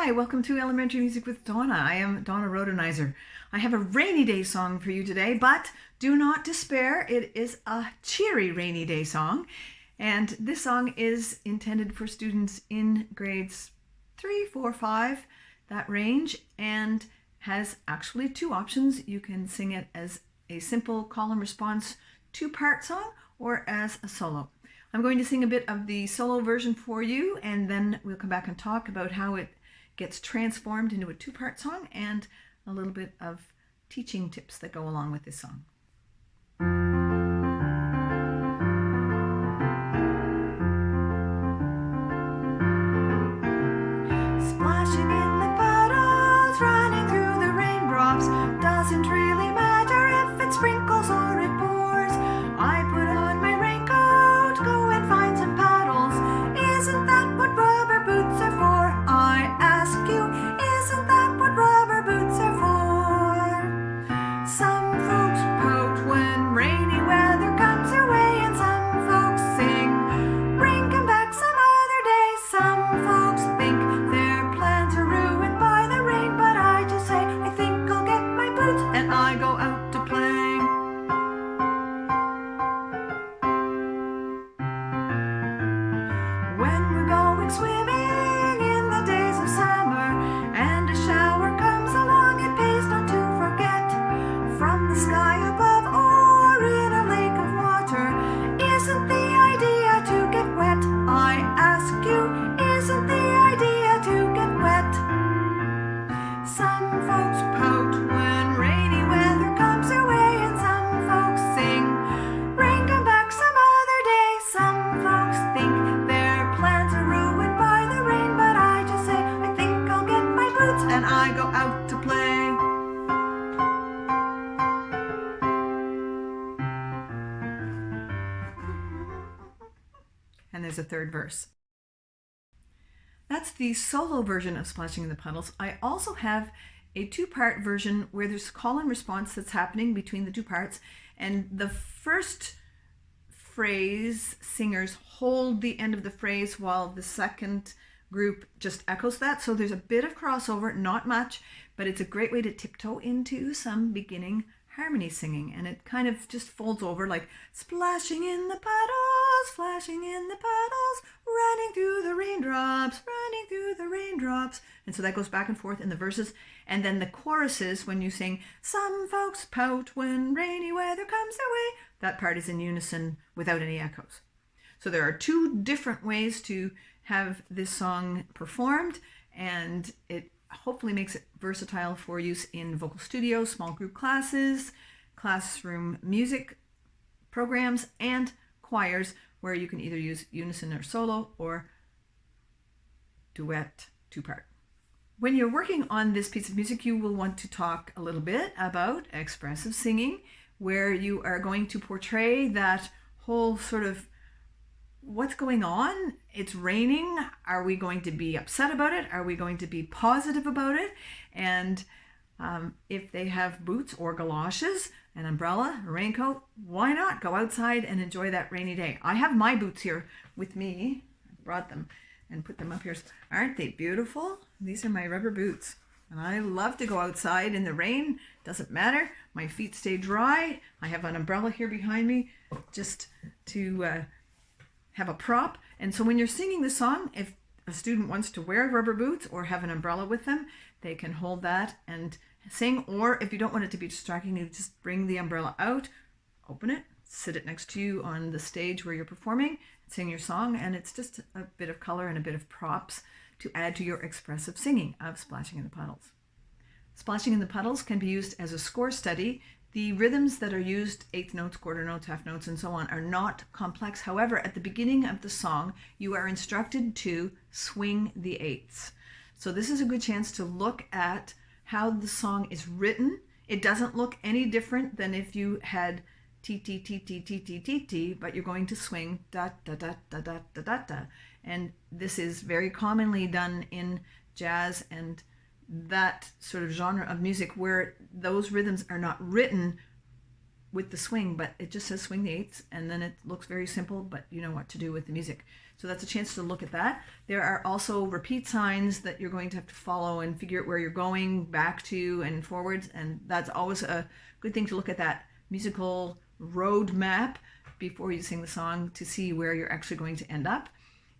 Hi, welcome to Elementary Music with Donna. I am Donna Rhodenizer. I have a rainy day song for you today, but do not despair. It is a cheery rainy day song. And this song is intended for students in grades 3, 4, 5, that range, and has actually two options. You can sing it as a simple call and response two-part song or as a solo. I'm going to sing a bit of the solo version for you, and then we'll come back and talk about how it gets transformed into a two-part song and a little bit of teaching tips that go along with this song. Splashing in the puddles, running through the raindrops, doesn't really matter if it sprinkles or it pours. I put on my raincoat, go and find some paddles. Isn't that what rubber boots are for? I ask you, isn't that what rubber boots are for? Some folks pout when rainy weather comes their way, and some folks sing, bring 'em back some other day. Some folks think their plans are ruined by the rain, but I just say, I think I'll get my boots and I go out to play. When we're going swimming in the days of summer and a shower comes along, it pays not to forget, from the sky above or in a lake of water, isn't the idea to get wet? I ask you, isn't the idea to get wet? Some folks pout when rainy weather comes their way, and some folks sing, bring 'em back some other day. Some folks think their plans are ruined by the rain, but I just say, I think I'll get my boots and I go out to play. And there's a third verse. That's the solo version of Splashing in the Puddles. I also have a two-part version where there's call and response that's happening between the two parts, and the first phrase, singers hold the end of the phrase while the second group just echoes that. So there's a bit of crossover, not much, but it's a great way to tiptoe into some beginning harmony singing, and it kind of just folds over like splashing in the puddles, splashing in the puddles, running through the raindrops, running through the raindrops. And so that goes back and forth in the verses. And then the choruses, when you sing, some folks pout when rainy weather comes their way, that part is in unison without any echoes. So there are two different ways to have this song performed, and it hopefully makes it versatile for use in vocal studios, small group classes, classroom music programs, and choirs, where you can either use unison or solo or duet two-part. When you're working on this piece of music, you will want to talk a little bit about expressive singing, where you are going to portray that whole sort of what's going on. It's raining. Are we going to be upset about it? Are we going to be positive about it? And if they have boots or galoshes, an umbrella, a raincoat, why not go outside and enjoy that rainy day? I have my boots here with me. I brought them and put them up here. Aren't they beautiful? These are my rubber boots. And I love to go outside in the rain. Doesn't matter. My feet stay dry. I have an umbrella here behind me just to have a prop. And so when you're singing the song, if a student wants to wear rubber boots or have an umbrella with them, they can hold that and sing. Or if you don't want it to be distracting, you just bring the umbrella out, open it, sit it next to you on the stage where you're performing, sing your song, and it's just a bit of color and a bit of props to add to your expressive singing of Splashing in the Puddles. Splashing in the Puddles can be used as a score study. The rhythms that are used, eighth notes, quarter notes, half notes, and so on, are not complex. However, at the beginning of the song, you are instructed to swing the eighths. So this is a good chance to look at how the song is written. It doesn't look any different than if you had T, T, T, T, T, T, T, T, but you're going to swing da, da, da, da, da, da, da, da. And this is very commonly done in jazz and that sort of genre of music, where those rhythms are not written with the swing, but it just says swing the eighths, and then it looks very simple, but you know what to do with the music. So that's a chance to look at that. There are also repeat signs that you're going to have to follow and figure out where you're going back to and forwards. And that's always a good thing to look at, that musical road map before you sing the song, to see where you're actually going to end up.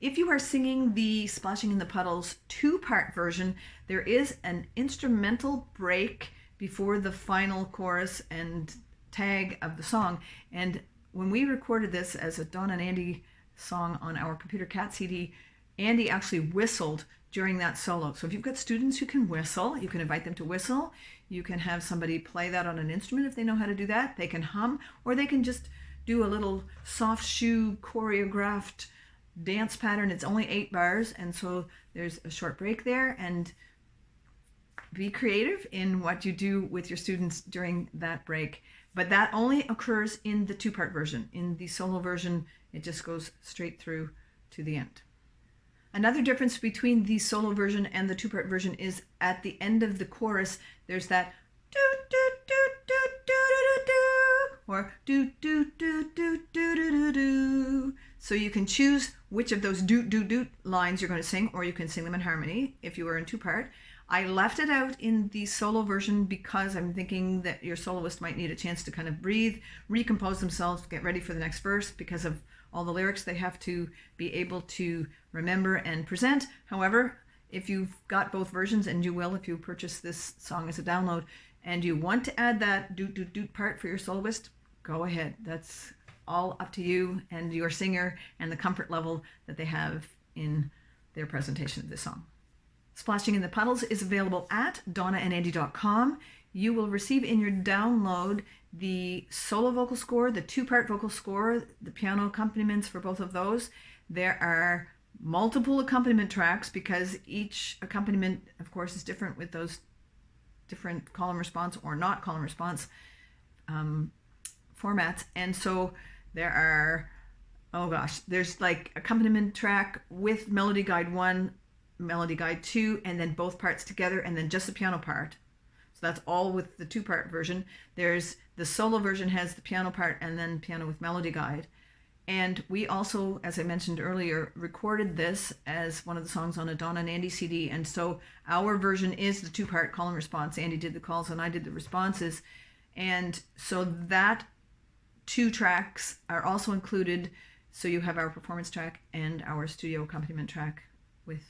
If you are singing the Splashing in the Puddles 2-part version, there is an instrumental break before the final chorus and tag of the song. And when we recorded this as a Donna and Andy song on our Computer Cat CD, Andy actually whistled during that solo. So if you've got students who can whistle, you can invite them to whistle. You can have somebody play that on an instrument if they know how to do that. They can hum, or they can just do a little soft shoe choreographed dance pattern. It's only 8 bars, and so there's a short break there. And be creative in what you do with your students during that break. But that only occurs in the 2-part version. In the solo version, it just goes straight through to the end. Another difference between the solo version and the 2-part version is at the end of the chorus, there's that do do do do do do do, or do do do do do do do. So you can choose which of those do do do lines you're going to sing, or you can sing them in harmony if you were in 2-part. I left it out in the solo version because I'm thinking that your soloist might need a chance to kind of breathe, recompose themselves, get ready for the next verse, because of all the lyrics they have to be able to remember and present. However, if you've got both versions, and you will if you purchase this song as a download, and you want to add that doot doot doot part for your soloist, go ahead. That's all up to you and your singer and the comfort level that they have in their presentation of this song. Splashing in the Puddles is available at donnaandandy.com. You will receive in your download the solo vocal score, the 2-part vocal score, the piano accompaniments for both of those. There are multiple accompaniment tracks because each accompaniment, of course, is different with those different column response or not column response formats. And so there are, there's like accompaniment track with melody guide 1, melody guide 2, and then both parts together, and then just the piano part. So that's all with the 2-part version. There's the solo version has the piano part and then piano with melody guide. And we also, as I mentioned earlier, recorded this as one of the songs on a Donna and Andy CD. And so our version is the 2-part call and response. Andy did the calls and I did the responses. And so that 2 tracks are also included. So you have our performance track and our studio accompaniment track with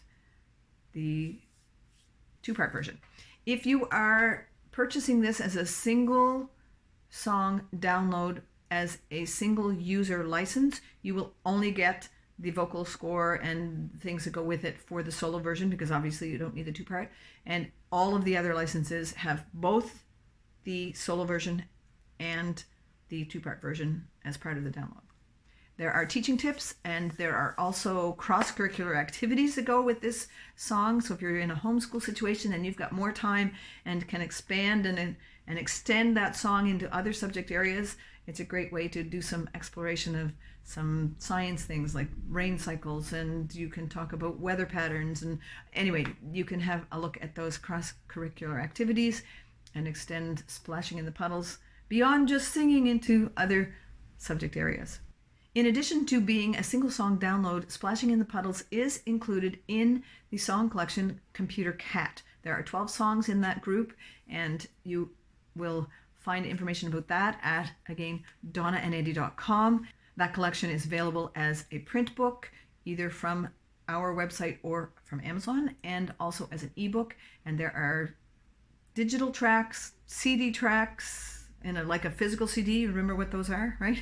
the 2-part version. If you are purchasing this as a single song download, as a single user license, you will only get the vocal score and things that go with it for the solo version, because obviously you don't need the 2-part. And all of the other licenses have both the solo version and the 2-part version as part of the download. There are teaching tips, and there are also cross-curricular activities that go with this song. So if you're in a homeschool situation and you've got more time and can expand and extend that song into other subject areas, it's a great way to do some exploration of some science things like rain cycles, and you can talk about weather patterns. And anyway, you can have a look at those cross-curricular activities and extend Splashing in the Puddles beyond just singing into other subject areas. In addition to being a single song download, Splashing in the Puddles is included in the song collection Computer Cat. There are 12 songs in that group, and you will find information about that at, again, donnaandandy.com. That collection is available as a print book, either from our website or from Amazon, and also as an ebook. And there are digital tracks, CD tracks, in like a physical CD. You remember what those are, right?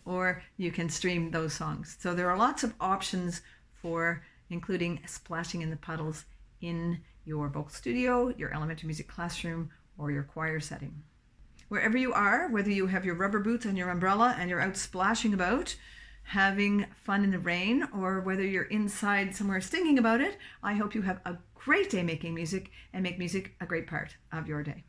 Or you can stream those songs. So there are lots of options for including Splashing in the Puddles in your vocal studio, your elementary music classroom, or your choir setting. Wherever you are, whether you have your rubber boots and your umbrella and you're out splashing about, having fun in the rain, or whether you're inside somewhere singing about it, I hope you have a great day making music and make music a great part of your day.